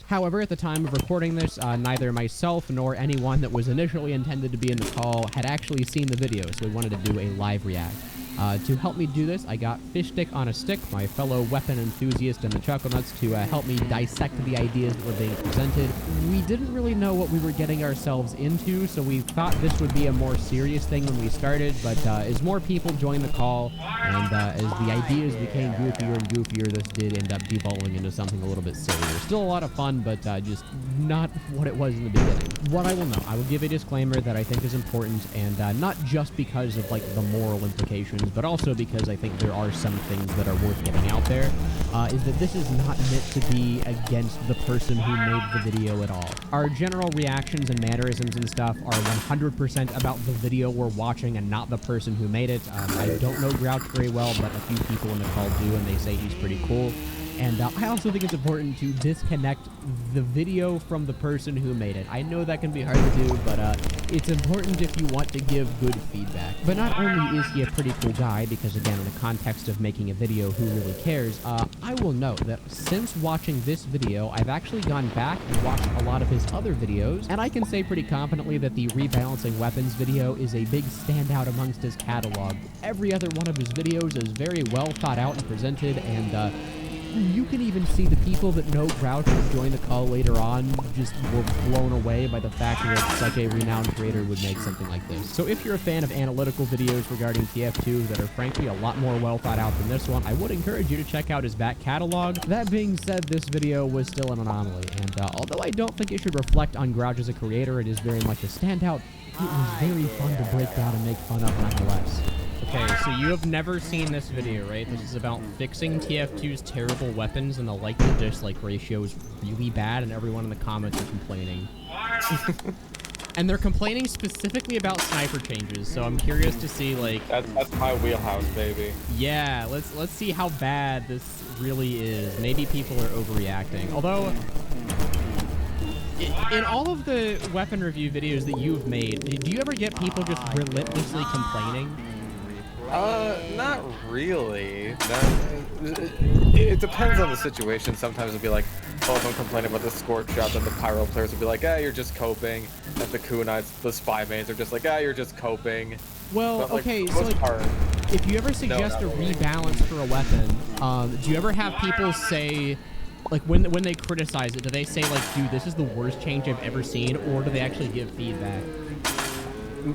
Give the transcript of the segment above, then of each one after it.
However, at the time of recording this, neither myself nor anyone that was initially intended to be in the call had actually seen the video, so we wanted to do a live react. To help me do this, I got Fish Stick on a Stick, my fellow weapon enthusiast in the Chuckle Nuts, to help me dissect the ideas that were being presented. We didn't really know what we were getting ourselves into, so we thought this would be a more serious thing when we started, but as more people joined the call, and as the ideas became goofier and goofier, this did end up devolving into something a little bit sillier. Still a lot of fun, but just not what it was in the beginning. What I will know, I will give a disclaimer that I think is important, and not just because of like the moral implications, but also because I think there are some things that are worth getting out there, is that this is not meant to be against the person who made the video at all. Our general reactions and mannerisms and stuff are 100% about the video we're watching and not the person who made it. I don't know Grouch very well, but a few people in the call do, and they say he's pretty cool. And I also think it's important to disconnect the video from the person who made it. I know that can be hard to do, but it's important if you want to give good feedback. But not only is he a pretty cool guy, because again, in the context of making a video, who really cares, I will note that since watching this video, I've actually gone back and watched a lot of his other videos, and I can say pretty confidently that the rebalancing weapons video is a big standout amongst his catalog. Every other one of his videos is very well thought out and presented, and you can even see the people that know Grouch and join the call later on just were blown away by the fact that such a renowned creator would make something like this. So if you're a fan of analytical videos regarding TF2 that are frankly a lot more well thought out than this one, I would encourage you to check out his back catalog. That being said, this video was still an anomaly, and although I don't think it should reflect on Grouch as a creator, it is very much a standout. It was very fun to break down and make fun of nonetheless. Okay, so you have never seen this video, right? This is about fixing TF2's terrible weapons, and the like-to-dislike ratio is really bad, and everyone in the comments are complaining. And they're complaining specifically about sniper changes, so I'm curious to see, like... That's my wheelhouse, baby. Yeah, let's see how bad this really is. Maybe people are overreacting. Although... in all of the weapon review videos that you've made, do you ever get people just relentlessly complaining? Not really. It depends on the situation. Sometimes it'll be like, oh, if I'm complaining about the scorch shot, then the Pyro players will be like, you're just coping. And the Kunites, the spy mains are just like, you're just coping. Well, but, like, okay, so like, if you ever suggest a rebalance for a weapon, do you ever have people say, like, when they criticize it, do they say, like, dude, this is the worst change I've ever seen, or do they actually give feedback?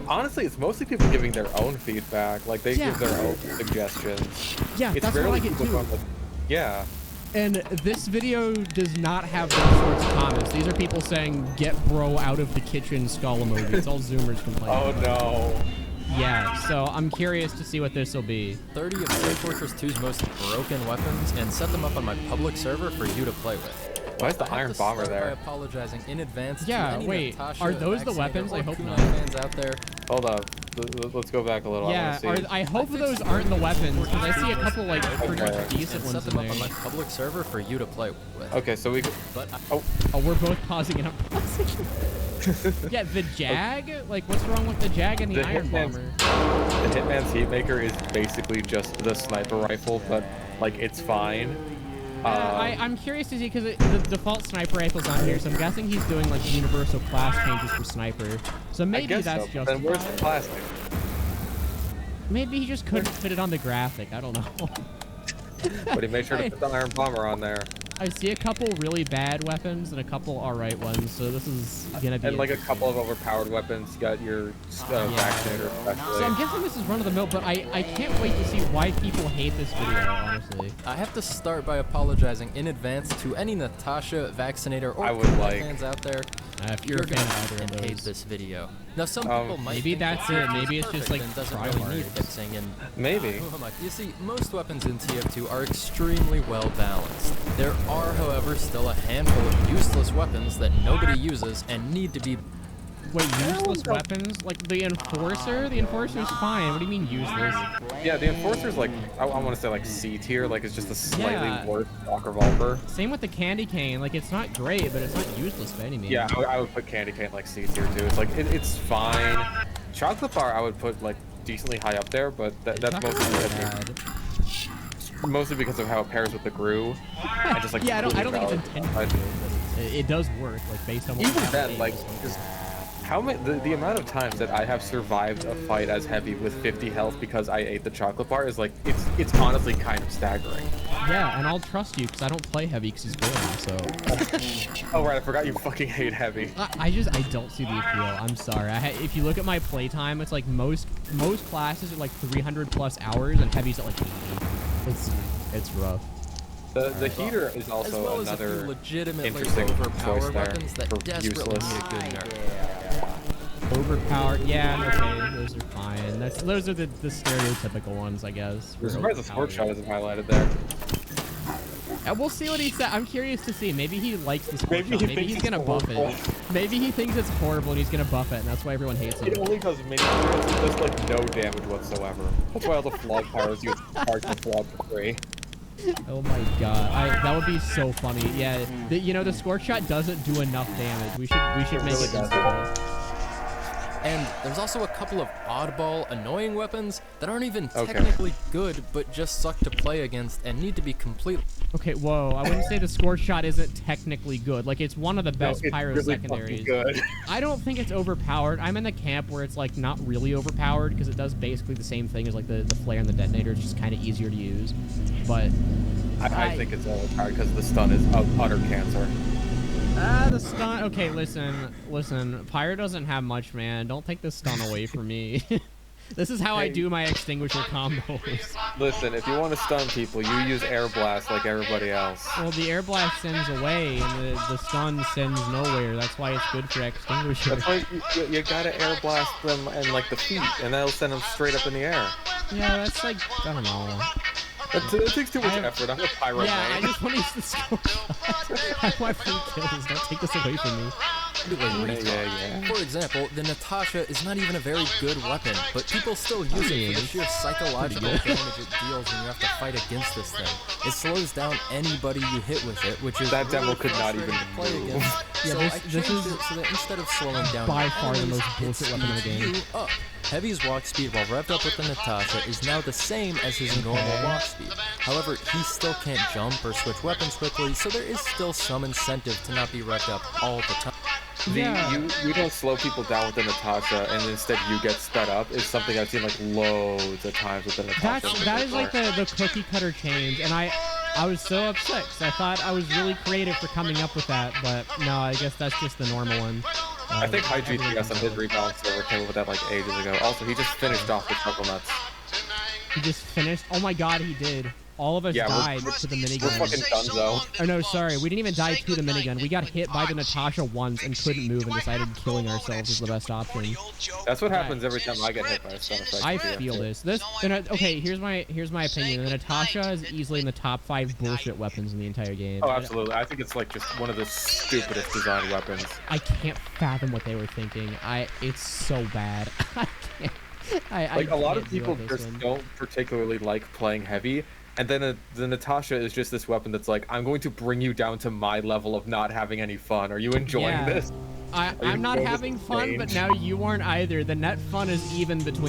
Honestly, it's mostly people giving their own feedback. Like, they give their own suggestions. Yeah, it's that's what I get too. Yeah. And this video does not have those sorts of comments. These are people saying, get bro out of the kitchen skull emoji. It's all Zoomers complaining. Oh, no. Yeah, so I'm curious to see what this will be. 30 of Team Fortress 2's most broken weapons and set them up on my public server for you to play with. Why is the Iron Bomber there? By apologizing in advance to any wait, Natascha, are those the Vaccinator, weapons? I hope not. fans out there. Hold up. Let's go back a little. Yeah, I hope those aren't the weapons, because I see a couple, like, pretty decent ones set in them up on there. my public server for you to play with. Okay, so we... But Oh, we're both pausing and I'm pausing. Yeah, the Jag? Like, what's wrong with the Jag and the Iron Bomber? The Hitman's Heatmaker is basically just the sniper rifle, but, like, it's fine. I'm curious to see, because the default sniper rifle's on here, so I'm guessing he's doing, like, universal class changes for sniper. So maybe that's just... Then where's the plastic? Maybe he just couldn't fit it on the graphic. I don't know. But he made sure to put the Iron Bomber on there. I see a couple really bad weapons and a couple alright ones, so this is gonna be... And like a couple of overpowered weapons. You got your Vaccinator especially. So I'm guessing this is run-of-the-mill, but I can't wait to see why people hate this video, honestly. I have to start by apologizing in advance to any Natascha, Vaccinator, or fans out there. If you're a fan of either of those. Hate this video. Now some people might maybe that's it. Maybe it's just like doesn't really need fixing, and maybe. You see, most weapons in TF2 are extremely well balanced. There are, however, still a handful of useless weapons that nobody uses and need to be... Wait, useless weapons? Like the Enforcer? The Enforcer's fine. What do you mean useless? Yeah, the Enforcer's like, I want to say like C tier, like it's just a slightly worse stock revolver. Same with the Candy Cane. Like it's not great, but it's not useless by any means. Yeah, I would put Candy Cane like C tier too. It's like, it's fine. Chocolate Bar I would put like decently high up there, but that's mostly because of how it pairs with the Gru. And just like yeah, I don't think it's intended. It does work, like based on what Even we have then, in like, games. just how many the amount of times that I have survived a fight as heavy with 50 health because I ate the chocolate bar is like it's honestly kind of staggering. Yeah, and I'll trust you because I don't play heavy because it's boring. So Oh right, I forgot you fucking hate heavy. I don't see the appeal. I'm sorry. If you look at my playtime, it's like most classes are like 300 plus hours, and heavy's at like 80. It's rough. The heater is As also well as a few another legitimately interesting overpowered choice there weapons that for desperately useless. need a good nerf. Overpowered, yeah, okay, those are fine. Those are the stereotypical ones, I guess. I'm for surprised the sport shot overpowered. isn't highlighted there. And we'll see what he said. I'm curious to see. Maybe he likes the sport Maybe shot. he Maybe thinks he's it's gonna buff horrible. it. Maybe he thinks it's horrible and he's gonna buff it, and that's why everyone hates It it. only does mini turrets, it does like no damage whatsoever. That's why all the flawed pyros use charge the flawed for free. Oh my god, that would be so funny. Yeah, the scorch shot doesn't do enough damage. We should make really it doesn't. easier. And there's also a couple of oddball, annoying weapons that aren't even Okay. technically good, but just suck to play against and need to be completely. Okay, whoa, I wouldn't say the scorch shot isn't technically good. Like, it's one of the best it's pyro really secondaries. fucking good. I don't think it's overpowered. I'm in the camp where it's like not really overpowered because it does basically the same thing as like the flare and the detonator. It's just kind of easier to use. But I think it's overpowered because the stun is utter cancer. the stun. Okay, listen. Pyro doesn't have much, man. Don't take the stun away from me. This is how I do my extinguisher combos. Listen, if you want to stun people, you use air blast like everybody else. Well, the air blast sends away, and the stun sends nowhere. That's why it's good for extinguisher. That's why you gotta air blast them and like the feet, and that'll send them straight up in the air. Yeah, that's like, I don't know. It takes too much effort. I'm a pyro Yeah, I man. just want to use the scorch shot. I want free kills. Don't take this away from me. Yeah. For example, the Natascha is not even a very good weapon, but people still use it for the sheer psychological damage it deals when you have to fight against this thing. It slows down anybody you hit with it, which is That demo really could not even frustrating to play move. against. Yeah, So this I is changed it so that instead of slowing down by your far the enemies, most it bullshit weapon in the speeds game. you up. Heavy's walk speed while revved up with the Natascha is now the same as his normal walk speed. However, he still can't jump or switch weapons quickly, so there is still some incentive to not be revved up all the time. You don't slow people down with the Natascha, and instead you get sped up is something I've seen like loads of times with the Natascha. That is like the cookie cutter change, and I was so upset because I thought I was really creative for coming up with that, but no, I guess that's just the normal one. I think High everyone GTS on does his it. rebalance server came up with that like ages ago. Also, he just finished off the Chuckle Nuts. He just finished. Oh my god, he did. All of us Yeah, died we're to the fucking minigun. dunzo. Oh no, sorry, we didn't even die to the minigun. We got hit by the Natascha once and couldn't move and decided killing ourselves was the best option. That's what happens every time I get hit by a stun effect. I feel this. Okay, here's my opinion. The Natascha is easily in the top 5 bullshit weapons in the entire game. Oh, absolutely. I think it's like just one of the stupidest designed weapons. I can't fathom what they were thinking. It's so bad. I can't. Like a lot of can't deal people with this just one. don't particularly like playing heavy, and then the Natascha is just this weapon that's like, I'm going to bring you down to my level of not having any fun. Are you enjoying Yeah. this? I'm not enjoying this having fun, but change? now you aren't either. The net fun is even between